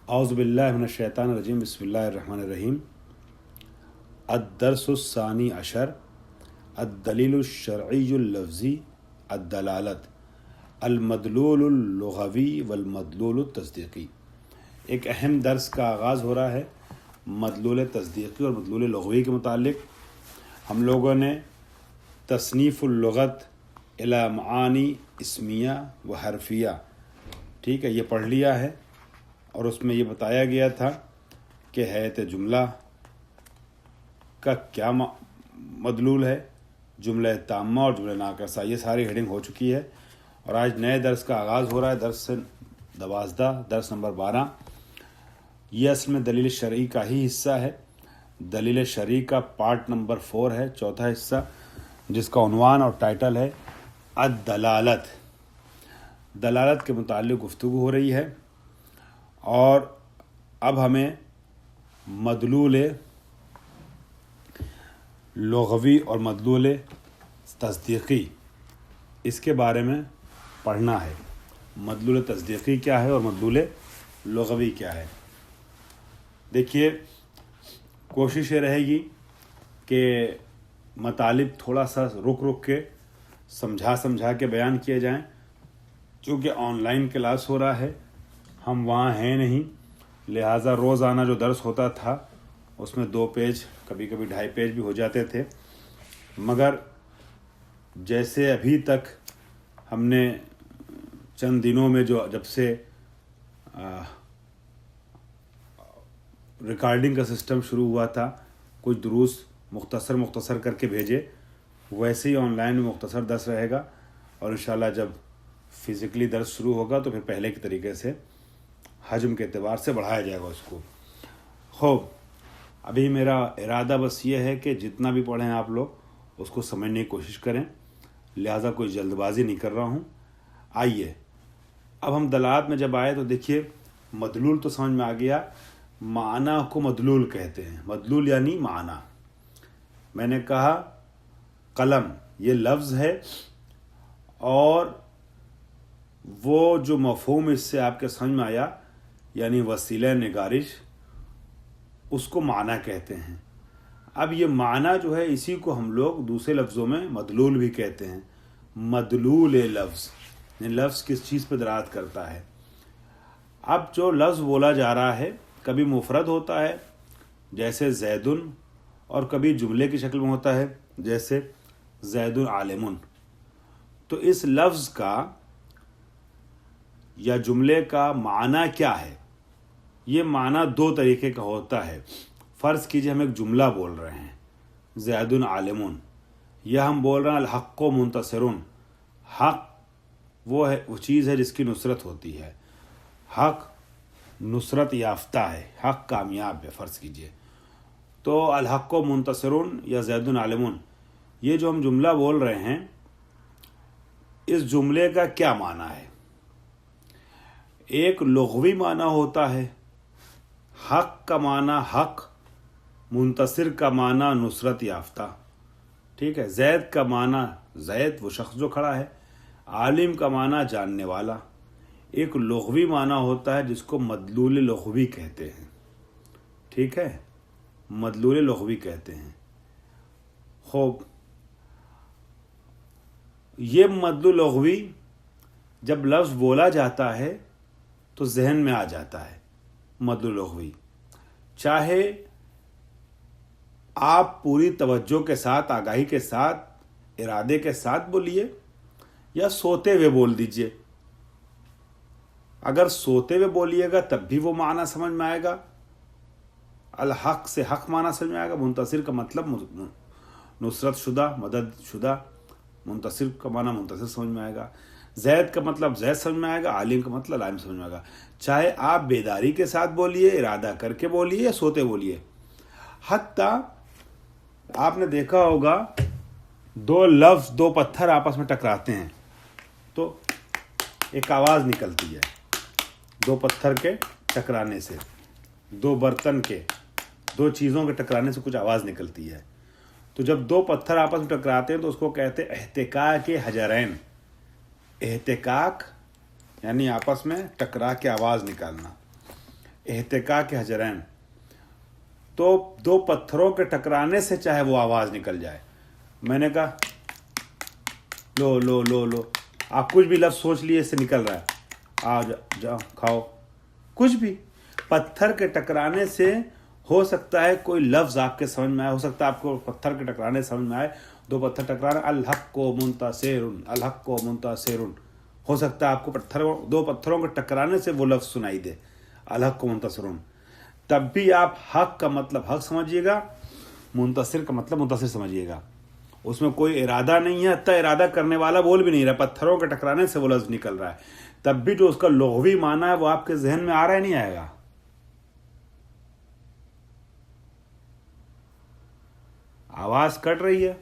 اعوذ باللہ من الشیطان الرجیم بسم اللہ الرحمن الرحیم الدرس الثانی عشر الدلیل الشرعی اللفظی الدلالت المدلول اللغوی والمدلول التصدیقی۔ ایک اہم درس کا آغاز ہو رہا ہے مدلول تصدیقی اور مدلول لغوی کے متعلق۔ ہم لوگوں نے تصنیف اللغت الی معانی اسمیہ و حرفیہ یہ پڑھ لیا ہے، اور اس میں یہ بتایا گیا تھا کہ حیت جملہ کا کیا مدلول ہے، جملہ تامہ اور جملہ ناقصہ، یہ ساری ہیڈنگ ہو چکی ہے۔ اور آج نئے درس کا آغاز ہو رہا ہے، درس 12، درس نمبر 12۔ یہ اصل میں دلیل شرعی کا ہی حصہ ہے، دلیل شرعی کا پارٹ نمبر 4 ہے، چوتھا حصہ، جس کا عنوان اور ٹائٹل ہے الدلالت۔ دلالت کے متعلق گفتگو ہو رہی ہے، اور اب ہمیں مدلول لغوی اور مدلول تصدیقی اس کے بارے میں پڑھنا ہے۔ مدلول تصدیقی کیا ہے اور مدلول لغوی کیا ہے؟ دیکھیے، کوشش یہ رہے گی کہ مطالب تھوڑا سا رک کے سمجھا کے بیان کیے جائیں، چونکہ آن لائن کلاس ہو رہا ہے، ہم وہاں ہیں نہیں، لہٰذا روزانہ جو درس ہوتا تھا اس میں 2 پیج، کبھی 2.5 پیج بھی ہو جاتے تھے، مگر جیسے ابھی تک ہم نے چند دنوں میں جب سے ریکارڈنگ کا سسٹم شروع ہوا تھا، کچھ دروس مختصر کر کے بھیجے، ویسے ہی آن لائن میں مختصر درس رہے گا، اور انشاءاللہ جب فزیکلی درس شروع ہوگا تو پھر پہلے کے طریقے سے حجم کے اعتبار سے بڑھایا جائے گا اس کو۔ خوب، ابھی میرا ارادہ بس یہ ہے کہ جتنا بھی پڑھیں آپ لوگ اس کو سمجھنے کی کوشش کریں، لہٰذا کوئی جلد بازی نہیں کر رہا ہوں۔ آئیے اب ہم دلالت میں جب آئے تو دیکھیے، مدلول تو سمجھ میں آ گیا، معنی کو مدلول کہتے ہیں۔ مدلول یعنی معنی۔ میں نے کہا قلم یہ لفظ ہے، اور وہ جو مفہوم اس سے آپ کے سمجھ میں آیا یعنی وسیلہ نگارش، اس کو معنی کہتے ہیں۔ اب یہ معنی جو ہے اسی کو ہم لوگ دوسرے لفظوں میں مدلول بھی کہتے ہیں۔ مدلول لفظ یعنی لفظ کس چیز پہ دلالت کرتا ہے۔ اب جو لفظ بولا جا رہا ہے کبھی مفرد ہوتا ہے جیسے زیدن، اور کبھی جملے کی شکل میں ہوتا ہے جیسے زید عالم۔ تو اس لفظ کا یا جملے کا معنی کیا ہے؟ یہ معنی 2 طریقے کا ہوتا ہے۔ فرض کیجئے ہم ایک جملہ بول رہے ہیں زید عالم، یا ہم بول رہے ہیں الحق منتصر، حق وہ چیز ہے جس کی نصرت ہوتی ہے، حق نصرت یافتہ ہے، حق کامیاب ہے، فرض کیجئے۔ تو الحق منتصر یا زید عالم، یہ جو ہم جملہ بول رہے ہیں، اس جملے کا کیا معنی ہے؟ ایک لغوی معنی ہوتا ہے، حق کا معنی حق، منتصر کا معنی نصرت یافتہ، ٹھیک ہے۔ زید کا معنی زید وہ شخص جو کھڑا ہے، عالم کا معنی جاننے والا۔ ایک لغوی معنی ہوتا ہے جس کو مدلول لغوی کہتے ہیں، ٹھیک ہے، مدلول لغوی کہتے ہیں۔ خوب، یہ مدلول لغوی جب لفظ بولا جاتا ہے تو ذہن میں آ جاتا ہے مدلول لغوی، چاہے آپ پوری توجہ کے ساتھ، آگاہی کے ساتھ، ارادے کے ساتھ بولیے، یا سوتے ہوئے بول دیجئے۔ اگر سوتے ہوئے بولیے گا تب بھی وہ معنی سمجھ میں آئے گا، الحق سے حق معنی سمجھ میں آئے گا۔ منتصر کا مطلب نصرت شدہ، مدد شدہ، منتصر کا معنی منتصر سمجھ میں آئے گا۔ زید کا مطلب زید سمجھ میں آئے گا، عالم کا مطلب عالم سمجھ میں آئے گا، چاہے آپ بیداری کے ساتھ بولیے، ارادہ کر کے بولیے، یا سوتے بولیے۔ حتیٰ آپ نے دیکھا ہوگا 2 لفظ، 2 پتھر آپس میں ٹکراتے ہیں تو ایک آواز نکلتی ہے، 2 پتھر کے ٹکرانے سے، 2 برتن کے، 2 چیزوں کے ٹکرانے سے کچھ آواز نکلتی ہے۔ تو جب 2 پتھر آپس میں ٹکراتے ہیں تو اس کو کہتے ہیں احتکاک حجرین۔ احتکاک یعنی آپس میں ٹکرا کے آواز نکالنا۔ احتکا کے حجرین، تو دو پتھروں کے ٹکرانے سے چاہے وہ آواز نکل جائے. میں نے کہا لو لو لو لو، آپ کچھ بھی لفظ سوچ لیے اس سے نکل رہا ہے، آ جاؤ کھاؤ، کچھ بھی. پتھر کے ٹکرانے سے ہو سکتا ہے کوئی لفظ آپ کے سمجھ میں آئے، ہو سکتا ہے آپ کو پتھر کے ٹکرانے سمجھ میں آئے. دو پتھر ٹکرانا، الحق کو منتصر، الحق کو منتصر، ہو سکتا ہے آپ کو دو پتھروں کے ٹکرانے سے وہ لفظ سنائی دے، الحق کو منتصر. تب بھی آپ حق کا مطلب حق سمجھیے گا، منتصر کا مطلب منتصر سمجھیے گا. اس میں کوئی ارادہ نہیں ہے، حتیٰ ارادہ کرنے والا بول بھی نہیں رہا، پتھروں کے ٹکرانے سے وہ لفظ نکل رہا ہے. تب بھی جو اس کا لغوی معنی ہے وہ آپ کے ذہن میں آ رہا ہے نہیں آئے گا. آواز کٹ رہی ہے.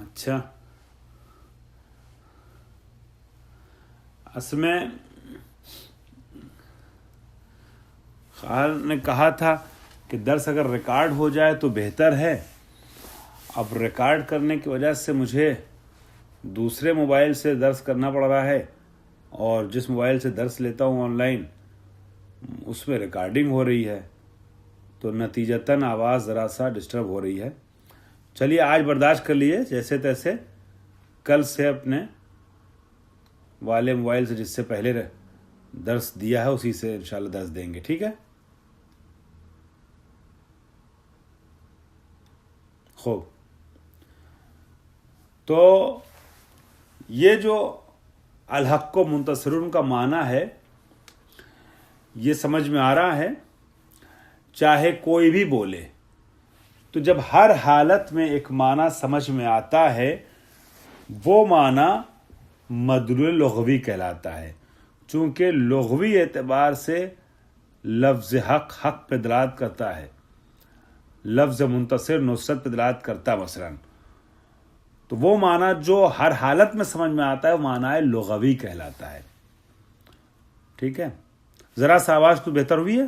اچھا، اس میں خال نے کہا تھا کہ درس اگر ریکارڈ ہو جائے تو بہتر ہے. اب ریکارڈ کرنے کی وجہ سے مجھے دوسرے موبائل سے درس کرنا پڑ رہا ہے، اور جس موبائل سے درس لیتا ہوں آن لائن اس میں ریکارڈنگ ہو رہی ہے، تو نتیجتاً آواز ذرا سا ڈسٹرب ہو رہی ہے. چلیے آج برداشت کر لیے جیسے تیسے، کل سے اپنے والے موبائل سے جس سے پہلے درس دیا ہے اسی سے انشاءاللہ درس دیں گے. ٹھیک ہے؟ خوب. تو یہ جو الحق و منتصرون کا معنی ہے یہ سمجھ میں آ رہا ہے. چاہے کوئی بھی بولے، تو جب ہر حالت میں ایک معنی سمجھ میں آتا ہے وہ معنی مدلول لغوی کہلاتا ہے. چونکہ لغوی اعتبار سے لفظ حق حق پہ دلالت کرتا ہے، لفظ منتصر نصرت پہ دلالت کرتا ہے مثلا، تو وہ معنی جو ہر حالت میں سمجھ میں آتا ہے وہ معنی لغوی کہلاتا ہے. ٹھیک ہے؟ ذرا سا آواز تو بہتر ہوئی ہے؟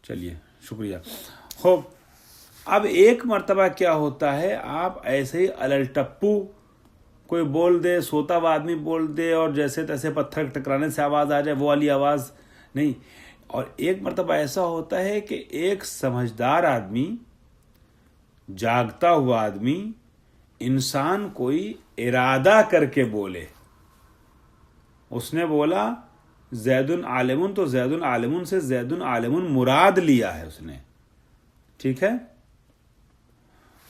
چلیے شکریہ. خوب. اب ایک مرتبہ کیا ہوتا ہے، آپ ایسے ہی الل ٹپو کوئی بول دے، سوتا ہوا آدمی بول دے اور جیسے تیسے پتھر ٹکرانے سے آواز آ جائے، وہ والی آواز نہیں. اور ایک مرتبہ ایسا ہوتا ہے کہ ایک سمجھدار آدمی، جاگتا ہوا آدمی، انسان کوئی ارادہ کر کے بولے. اس نے بولا زید عالمن، تو زید عالمن سے زید عالمن مراد لیا ہے اس نے. ٹھیک ہے؟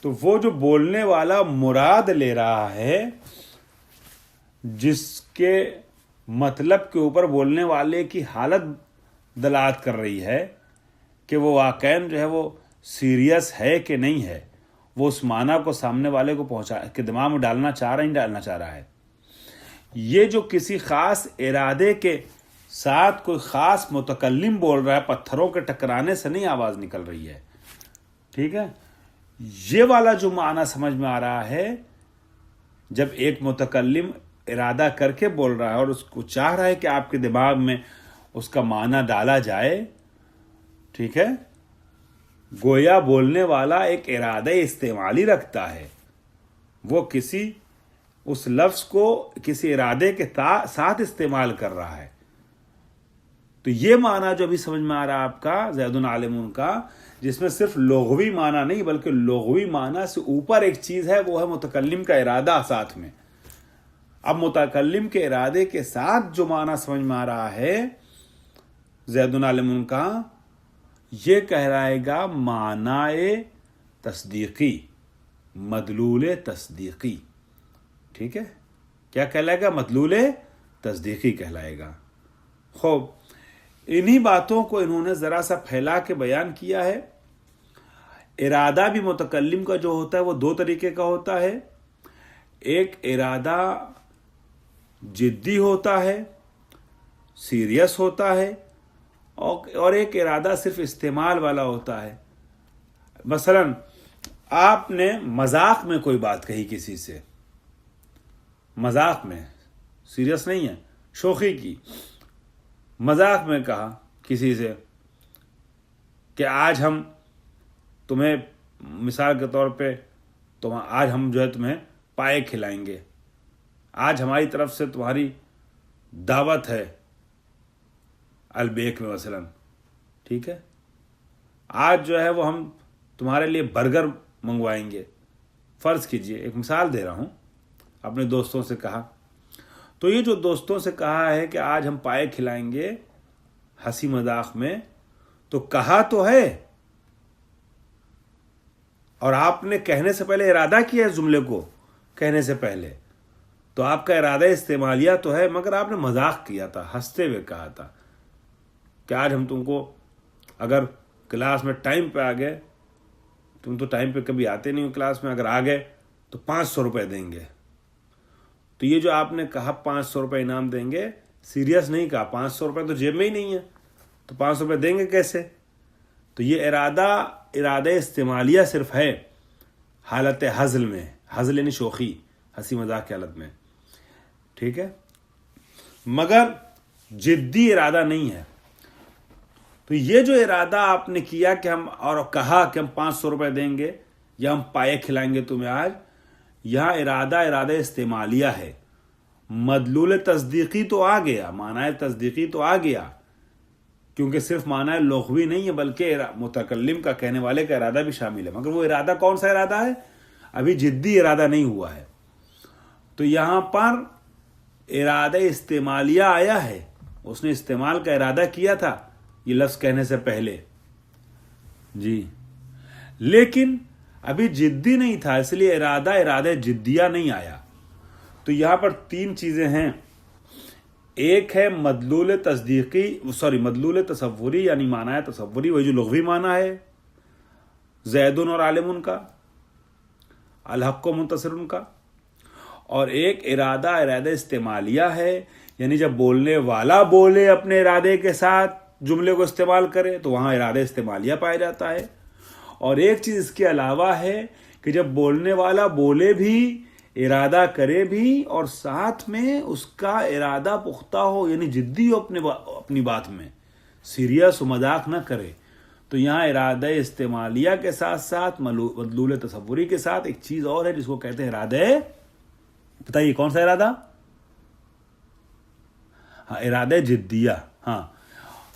تو وہ جو بولنے والا مراد لے رہا ہے، جس کے مطلب کے اوپر بولنے والے کی حالت دلالت کر رہی ہے کہ وہ واقعاً جو ہے وہ سیریس ہے کہ نہیں ہے، وہ اس معنی کو سامنے والے کو پہنچا کے دماغ میں ڈالنا چاہ رہا ہے، نہیں ڈالنا چاہ رہا ہے. یہ جو کسی خاص ارادے کے ساتھ کوئی خاص متکلم بول رہا ہے، پتھروں کے ٹکرانے سے نہیں آواز نکل رہی ہے. ٹھیک ہے؟ یہ والا جو معنی سمجھ میں آ رہا ہے، جب ایک متکلم ارادہ کر کے بول رہا ہے اور اس کو چاہ رہا ہے کہ آپ کے دماغ میں اس کا معنی ڈالا جائے. ٹھیک ہے؟ گویا بولنے والا ایک ارادہ استعمالی رکھتا ہے، وہ کسی اس لفظ کو کسی ارادے کے ساتھ استعمال کر رہا ہے. تو یہ معنی جو ابھی سمجھ میں آ رہا ہے آپ کا زید عالمون کا، جس میں صرف لغوی معنی نہیں بلکہ لغوی معنی سے اوپر ایک چیز ہے، وہ ہے متکلم کا ارادہ ساتھ میں. اب متکلم کے ارادے کے ساتھ جو معنی سمجھ میں آ رہا ہے زید عالمون کا، یہ کہلائے گا معنی تصدیقی، مدلول تصدیقی. ٹھیک ہے؟ کیا کہلائے گا؟ مدلول تصدیقی کہلائے گا. خوب. انہی باتوں کو انہوں نے ذرا سا پھیلا کے بیان کیا ہے. ارادہ بھی متکلم کا جو ہوتا ہے وہ دو طریقے کا ہوتا ہے. ایک ارادہ جدی ہوتا ہے، سیریس ہوتا ہے، اور ایک ارادہ صرف استعمال والا ہوتا ہے. مثلا آپ نے مذاق میں کوئی بات کہی کسی سے، مذاق میں، سیریس نہیں ہے، شوخی کی، مذاق میں کہا کسی سے کہ آج ہم تمہیں مثال کے طور پہ آج ہم جو ہے تمہیں پائے کھلائیں گے، آج ہماری طرف سے تمہاری دعوت ہے البیک میں مثلاً، ٹھیک ہے، آج جو ہے وہ ہم تمہارے لیے برگر منگوائیں گے، فرض کیجئے، ایک مثال دے رہا ہوں، اپنے دوستوں سے کہا، تو یہ جو دوستوں سے کہا ہے کہ آج ہم پائے کھلائیں گے ہنسی مذاق میں، تو کہا تو ہے، اور آپ نے کہنے سے پہلے ارادہ کیا ہے جملے کو کہنے سے پہلے، تو آپ کا ارادہ استعمالیہ تو ہے، مگر آپ نے مذاق کیا تھا، ہنستے ہوئے کہا تھا کہ آج ہم تم کو اگر کلاس میں ٹائم پہ آ گئے، تم تو ٹائم پہ کبھی آتے نہیں ہو کلاس میں، اگر آ گئے تو 500 روپے دیں گے. تو یہ جو آپ نے کہا 500 روپے انعام دیں گے، سیریس نہیں کہا، 500 روپے تو جیب میں ہی نہیں ہے، تو 500 روپے دیں گے کیسے؟ تو یہ ارادہ استعمالیہ صرف ہے حالت ہزل میں، ہزل یعنی شوخی، ہنسی مذاق کی حالت میں، ٹھیک ہے، مگر جدی ارادہ نہیں ہے. تو یہ جو ارادہ آپ نے کیا کہ ہم، اور کہا کہ ہم 500 روپے دیں گے یا ہم پائے کھلائیں گے تمہیں آج، یہاں ارادہ استعمالیہ ہے. مدلول تصدیقی تو آ گیا، معنی تصدیقی تو آ گیا، کیونکہ صرف معنی لغوی نہیں ہے بلکہ متکلم کا، کہنے والے کا ارادہ بھی شامل ہے، مگر وہ ارادہ کون سا ارادہ ہے؟ ابھی جدی ارادہ نہیں ہوا ہے. تو یہاں پر ارادہ استعمالیہ آیا ہے، اس نے استعمال کا ارادہ کیا تھا یہ لفظ کہنے سے پہلے، جی، لیکن ابھی جدی نہیں تھا، اس لیے ارادہ جدیہ نہیں آیا. تو یہاں پر 3 چیزیں ہیں، ایک ہے مدلول تصوری یعنی معنی تصوری، وہی جو لغوی معنی ہے زیدن اور عالم کا، الحق و منتصر کا، اور ایک ارادہ استعمالیہ ہے، یعنی جب بولنے والا بولے اپنے ارادے کے ساتھ جملے کو استعمال کرے تو وہاں ارادہ استعمالیہ پایا جاتا ہے. اور ایک چیز اس کے علاوہ ہے کہ جب بولنے والا بولے بھی، ارادہ کرے بھی، اور ساتھ میں اس کا ارادہ پختہ ہو، یعنی جدی ہو اپنی بات میں، سیریس و مذاق نہ کرے. تو یہاں ارادہ استعمالیہ کے ساتھ ساتھ مدلول تصوری کے ساتھ ایک چیز اور ہے جس کو کہتے ہیں ارادہ، بتائیے کون سا ارادہ؟ ہاں، ارادہ جدیہ. ہاں،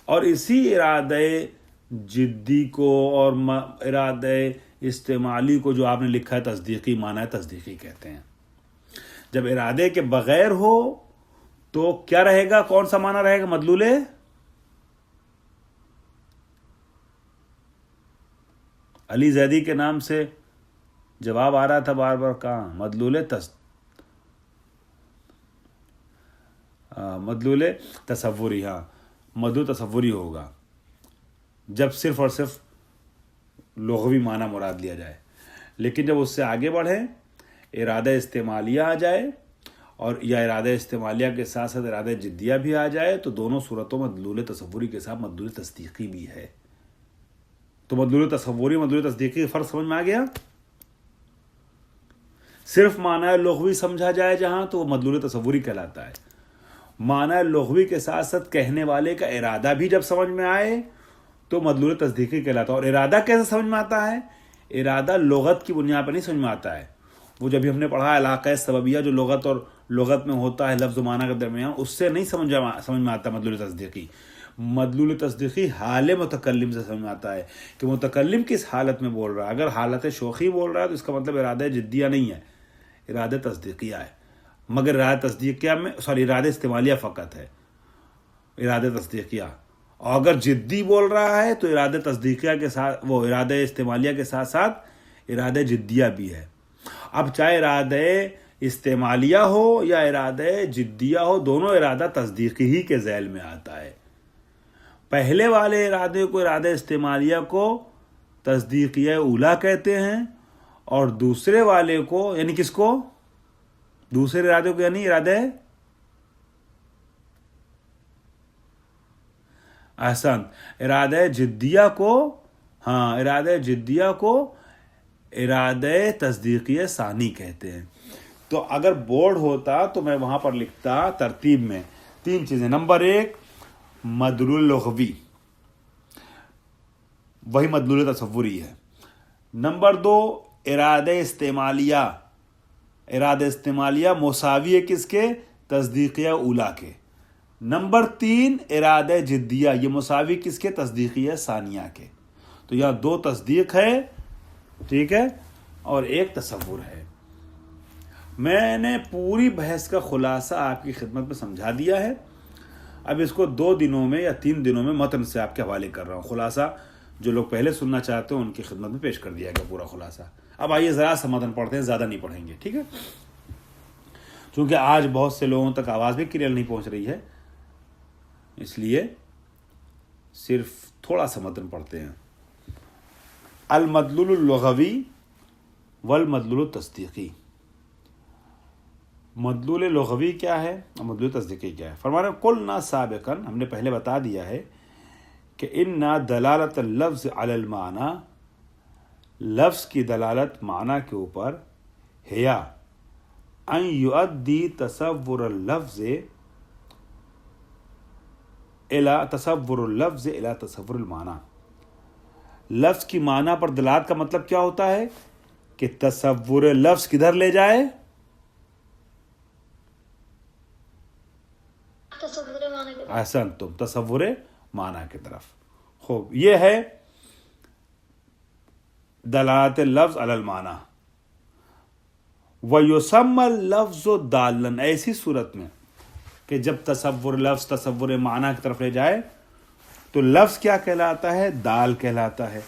اور اسی ارادہ جدی کو اور ارادہ استعمالی کو جو آپ نے لکھا ہے تصدیقی، معنی تصدیقی کہتے ہیں. جب ارادے کے بغیر ہو تو کیا رہے گا؟ کون سا معنی رہے گا؟ مدلول، علی زیدی کے نام سے جواب آ رہا تھا بار بار، کہاں؟ مدلول تصوری. ہاں، مدلول تصوری ہوگا جب صرف اور صرف لغوی معنی مراد لیا جائے. لیکن جب اس سے آگے بڑھیں، ارادہ استعمالیہ آ جائے، اور یا ارادہ استعمالیہ کے ساتھ ساتھ ارادہ جدیہ بھی آ جائے، تو دونوں صورتوں میں مدلول تصوری کے ساتھ مدلول تصدیقی بھی ہے. تو مدلول تصوری، مدلول تصدیقی کا فرق سمجھ میں آ گیا؟ صرف معنی لغوی سمجھا جائے جہاں تو وہ مدلول تصوری کہلاتا ہے. معنی لغوی کے ساتھ ساتھ کہنے والے کا ارادہ بھی جب سمجھ میں آئے تو مدلول تصدیقی کہلاتا ہے. اور ارادہ کیسے سمجھ میں آتا ہے؟ ارادہ لغت کی بنیاد پر نہیں سمجھ میں آتا ہے. وہ جب بھی ہم نے پڑھا علاقہ سببیہ جو لغت اور لغت میں ہوتا ہے لفظ و معنی کے درمیان، اس سے نہیں سمجھ میں آتا مدلول تصدیقی. مدلول تصدیقی حال متکلم سے سمجھ میں آتا ہے کہ متکلم کس حالت میں بول رہا ہے. اگر حالت شوخی بول رہا ہے تو اس کا مطلب ارادہ جدیہ نہیں ہے، ارادہ تصدیقیہ ہے. مگر ارادہ استعمالیہ فقط ہے، ارادہ تصدیقیہ. اور اگر جدی بول رہا ہے تو ارادہ تصدیقیہ کے ساتھ، وہ ارادہ استعمالیہ کے ساتھ ساتھ ارادہ جدیہ بھی ہے. اب چاہے ارادہ استعمالیہ ہو یا ارادہ جدیہ ہو، دونوں ارادہ تصدیقی ہی کے ذیل میں آتا ہے. پہلے والے ارادے کو، ارادہ استعمالیہ کو تصدیقیہ اولا کہتے ہیں، اور دوسرے والے کو، یعنی کس کو؟ دوسرے ارادے کو یعنی ارادہ احسن، ارادہ جدیہ کو، ہاں، ارادہ جدیہ کو ارادہ تصدیقیہ ثانی کہتے ہیں. تو اگر بورڈ ہوتا تو میں وہاں پر لکھتا ترتیب میں 3 چیزیں. نمبر 1 مدلول لغوی، وہی مدلول تصوری ہے. نمبر 2 ارادہ استعمالیہ. ارادہ استعمالیہ مساوی ہے کس کے؟ تصدیقیہ اولا کے. نمبر 3 ارادہ جدیہ، یہ مساوی کس کے؟ تصدیقیہ ثانیہ کے. تو یہاں 2 تصدیق ہے، ٹھیک ہے، اور 1 تصور ہے. میں نے پوری بحث کا خلاصہ آپ کی خدمت میں سمجھا دیا ہے. اب اس کو 2 دنوں میں یا 3 دنوں میں متن سے آپ کے حوالے کر رہا ہوں. خلاصہ جو لوگ پہلے سننا چاہتے ہیں ان کی خدمت میں پیش کر دیا گیا پورا خلاصہ. اب آئیے ذرا سا متن پڑھتے ہیں، زیادہ نہیں پڑھیں گے، ٹھیک ہے، چونکہ آج بہت سے لوگوں تک آواز بھی کلیئر نہیں پہنچ رہی ہے، اس لیے صرف تھوڑا سا متن پڑھتے ہیں. المدلول اللغوی والمدلول التصدیقی. مدلول لغوی کیا ہے اور مدلول تصدیقی کیا ہے؟ فرمانا قلنا سابقا، ہم نے پہلے بتا دیا ہے کہ ان دلالت اللفظ علی المعنی، لفظ کی دلالت معنی کے اوپر، ہیا ان یؤدی تصور اللفظ الی تصور المعنی. لفظ کی معنی پر دلالت کا مطلب کیا ہوتا ہے کہ تصور لفظ کدھر لے جائے؟ احسن، تم تصور معنی کی طرف. خوب، یہ ہے دلالت لفظ علی المعنی. وَيُسَمَّى اللَّفْظُ دَالًا، ایسی صورت میں کہ جب تصور لفظ تصور معنی کی طرف لے جائے تو لفظ کیا کہلاتا ہے؟ دال کہلاتا ہے.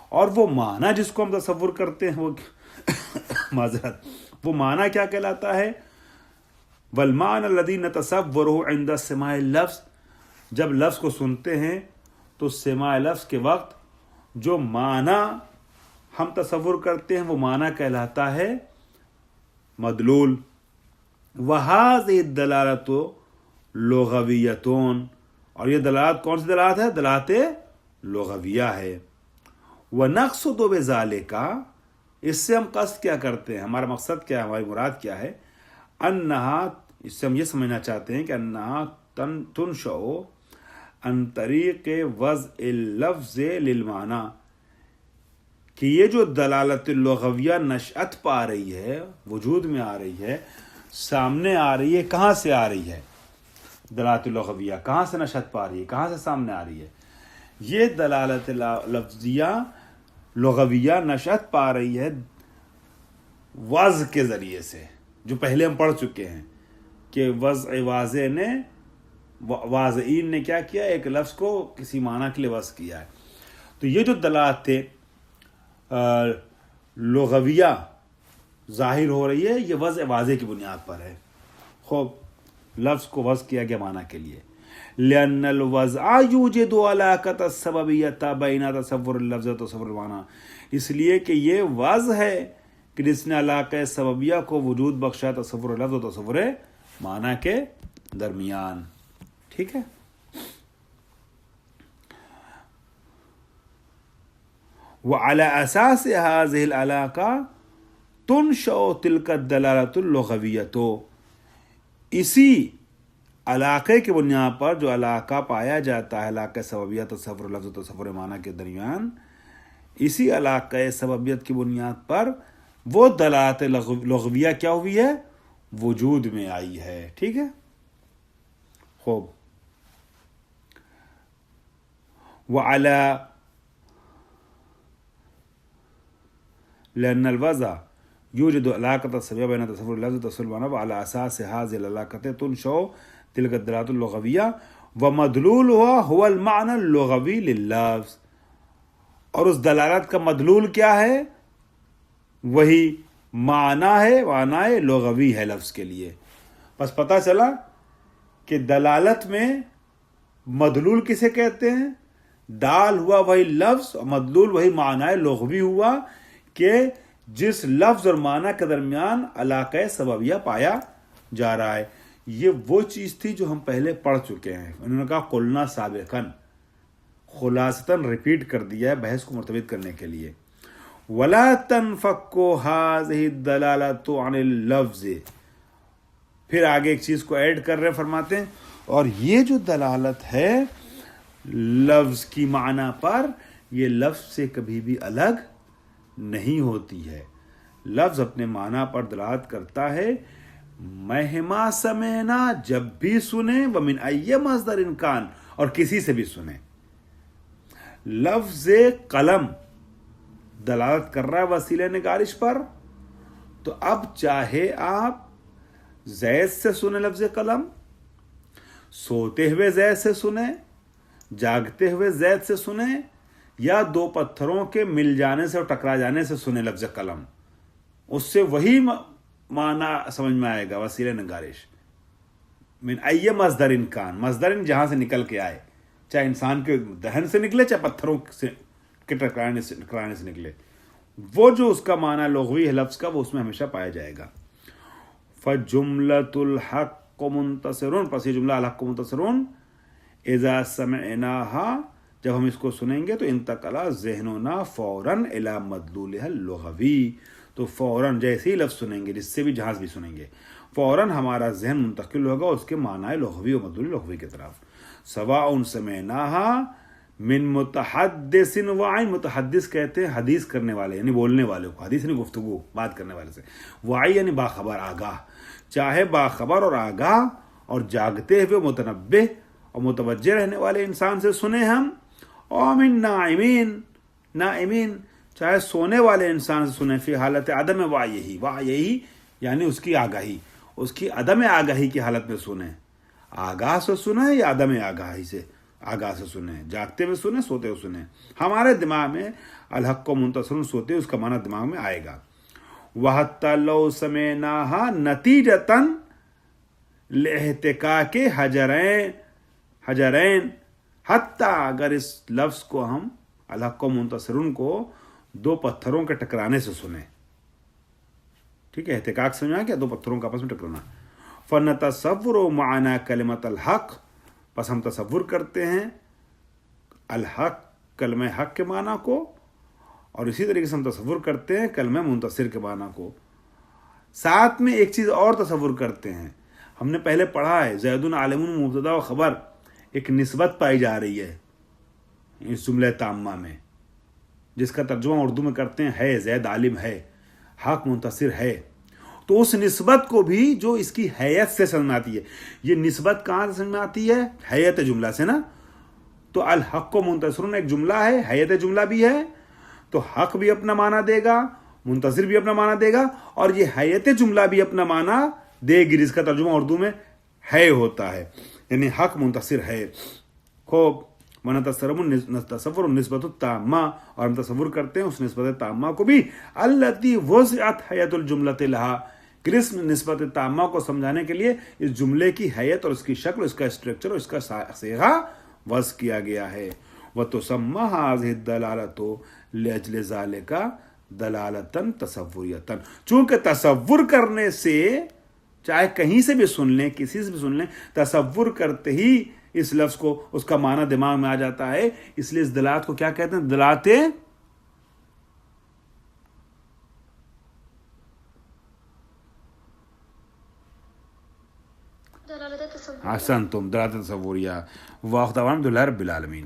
اور وہ معنی جس کو ہم تصور کرتے ہیں وہ معذرت، وہ معنی کیا کہلاتا ہے؟ وَالْمَعْنَى الَّذِي نَتَصَوَّرُهُ عِنْدَ سِمَاعِ اللَّفْظ، جب لفظ کو سنتے ہیں تو سماع لفظ کے وقت جو معنی ہم تصور کرتے ہیں وہ معنی کہلاتا ہے مدلول. وَهَذِهِ الدَّلَالَةُ لُغَوِيَّةٌ، اور یہ دلالت کون سی دلالت ہے؟ دلالت لغویہ ہے. وَنَقْصُدُ بِذَلِكَ، اس سے ہم قصد کیا کرتے ہیں، ہمارا مقصد کیا ہے، ہماری مراد کیا ہے؟ انہا، اس سے ہم یہ سمجھنا چاہتے ہیں کہ انہا تنشأ عن طریق وضع اللفظ للمعنی، کہ یہ جو دلالت لغویہ نشأت پا رہی ہے، وجود میں آ رہی ہے، سامنے آ رہی ہے. کہاں سے آ رہی ہے دلالت لغویہ؟ کہاں سے نشأت پا رہی ہے؟ کہاں سے سامنے آ رہی ہے؟ یہ دلالت لفظیہ لغویہ نشأت پا رہی ہے وضع کے ذریعے سے، جو پہلے ہم پڑھ چکے ہیں کہ وضع واضع نے، واضعین نے کیا کیا؟ ایک لفظ کو کسی معنی کے لیے وضع کیا ہے. تو یہ جو دلالت لغویہ ظاہر ہو رہی ہے یہ وضع واضح کی بنیاد پر ہے. خوب، لفظ کو وضع کیا گیا معنی کے لیے. لأن الوضع يوجد علاقة السببية بين تصور اللفظ و تصور المعنى، اس لیے کہ یہ وضع ہے کہ جس نے علاقہ سببیہ کو وجود بخشا تصور لفظ و تصور معنی کے درمیان. ٹھیک ہے. وعلى اساس هذه العلاقة تنشأ تلك الدلالة اللغوية، اسی علاقے کی بنیاد پر جو علاقہ پایا جاتا ہے علاقہ سببیہ تصور لفظ و تصور معنی کے درمیان، اسی علاقہ سببیت کی بنیاد پر وہ دلالت لغویہ کیا ہوئی ہے؟ وجود میں آئی ہے. ٹھیک ہے. خوب. وعلى لأن الوضع يوجد علاقة سببية بين تصور اللفظ وتصور المعنى وعلى أساس هذه العلاقة تنشأ تلك الدلالات اللغوية ومدلولها هو المعنى اللغوي لللفظ، اور اس دلالت کا مدلول کیا ہے؟ وہی معنی ہے، معنی لغوی ہے لفظ کے لیے. بس پتہ چلا کہ دلالت میں مدلول کسے کہتے ہیں؟ دال ہوا وہی لفظ اور مدلول وہی معنی لغوی ہوا کہ جس لفظ اور معنی کے درمیان علاقہ سببیہ پایا جا رہا ہے. یہ وہ چیز تھی جو ہم پہلے پڑھ چکے ہیں. انہوں نے کہا قلنا سابقاً، خلاصتاً ریپیٹ کر دیا ہے بحث کو مرتبط کرنے کے لیے. ولا تنفك هذه الدلالة عن اللفظ، پھر آگے ایک چیز کو ایڈ کر رہے فرماتے ہیں، اور یہ جو دلالت ہے لفظ کی معنی پر یہ لفظ سے کبھی بھی الگ نہیں ہوتی ہے. لفظ اپنے معنی پر دلالت کرتا ہے. مہما سمینا جب بھی سنیں ومن ای مصدر کان اور کسی سے بھی سنیں. لفظ قلم دلالت کر رہا ہے وسیلہ نگارش پر, تو اب چاہے آپ زید سے سنیں لفظ قلم, سوتے ہوئے زید سے سنیں, جاگتے ہوئے زید سے سنیں, یا دو پتھروں کے مل جانے سے اور ٹکرا جانے سے سنیں لفظ قلم, اس سے وہی معنی سمجھ میں آئے گا وسیلہ نگارش. من ای مصدر کان, مصدر جہاں سے نکل کے آئے, چاہے انسان کے دہن سے نکلے چاہے پتھروں کے ٹکرانے سے نکلے, وہ جو اس کا معنی لغوی ہے لفظ کا وہ اس میں ہمیشہ پایا جائے گا. فجملۃ الحق منتصر, پس یہ جملہ الحق منتصر اذا سمعناها, جب ہم اس کو سنیں گے تو انتقل ذہننا فوراً الی مدلولها اللغوی, تو فوراً جیسے ہی لفظ سنیں گے, جس سے بھی جہاں سے بھی سنیں گے, فوراً ہمارا ذہن منتقل ہوگا اس کے معنی لغوی و مدلول لغوی کی طرف. سواء سمعناها من متحدث وعین, متحدث کہتے ہیں حدیث کرنے والے یعنی بولنے والے کو, حدیث یعنی گفتگو بات کرنے والے سے, وعی یعنی باخبر آگاہ, چاہے باخبر اور آگاہ اور جاگتے ہوئے متنبہ اور متوجہ رہنے والے انسان سے سنیں ہم, اور من نائمین, چاہے سونے والے انسان سے سنیں, فی حالت عدم وعیہی یعنی اس کی آگاہی, اس کی عدم آگاہی کی حالت میں سنیں, آگاہ سے سنیں یا عدم آگاہی سے, آگاہ سے سنیں, جاگتے ہوئے سنیں, سوتے ہوئے سنیں. ہمارے دماغ میں الحق کو منتصر سوتے اس کا معنی دماغ میں آئے گا. وَحَتَّى لَوْ سَمِعْنَاهَا نَتِیجَةً لِاحْتِکَاکِ حجرین, حتیٰ اگر اس لفظ کو ہم الحق کو منتصرن کو دو پتھروں کے ٹکرانے سے سنیں, ٹھیک ہے, احتکاک سمجھا کیا, دو پتھروں کا آپس میں ٹکرانا. فَنَتَصَوُّرُ مَعْنَى كَلِمَةَ الْحَقِّ, پس ہم تصور کرتے ہیں الحق کلمہ حق کے معنی کو, اور اسی طریقے سے ہم تصور کرتے ہیں کلمہ منتصر کے معنی کو. ساتھ میں ایک چیز اور تصور کرتے ہیں, ہم نے پہلے پڑھا ہے زید عالم مبتدا و خبر, ایک نسبت پائی جا رہی ہے اس جملہ تامہ میں, جس کا ترجمہ اردو میں کرتے ہیں ہے زید عالم ہے, حق منتصر ہے. تو اس نسبت کو بھی جو اس کی حیت سے سمجھ میں آتی ہے, یہ نسبت کہاں سے سمجھ میں آتی ہے, حیت جملہ سے نا. تو الحق و منتصر ایک جملہ ہے, حیت جملہ بھی ہے, تو حق بھی اپنا معنی دے گا, منتصر بھی اپنا معنی دے گا, اور یہ حیت جملہ بھی اپنا معنی دے گی, جس کا ترجمہ اردو میں ہے ہوتا ہے, یعنی حق منتصر ہے. خوب تصور نسبت التامہ, اور ہم تصور کرتے ہیں اس نسبت تامہ کو بھی التی وضعت حیت الجملۃ لہا, کہ اس نسبت تامہ کو سمجھانے کے لیے اس جملے کی حیت اور اس کی شکل, اس کا اسٹرکچر اور اس کا صیغہ وضع کیا گیا ہے. وَتُسَمَّى هَذِهِ الدَّلَالَةُ لِأَجْلِ ذَلِكَ دَلَالَةً تَصَوُّرِيَّةً, چونکہ تصور کرنے سے, چاہے کہیں سے بھی سن لیں, کسی سے بھی سن لیں, تصور کرتے ہی اس لفظ کو اس کا معنی دماغ میں آ جاتا ہے. اس لیے اس دلالت کو کیا کہتے ہیں, دلالت احسنتم, دلالت تصوریہ. واخر دعوانا الحمد للہ رب العالمین.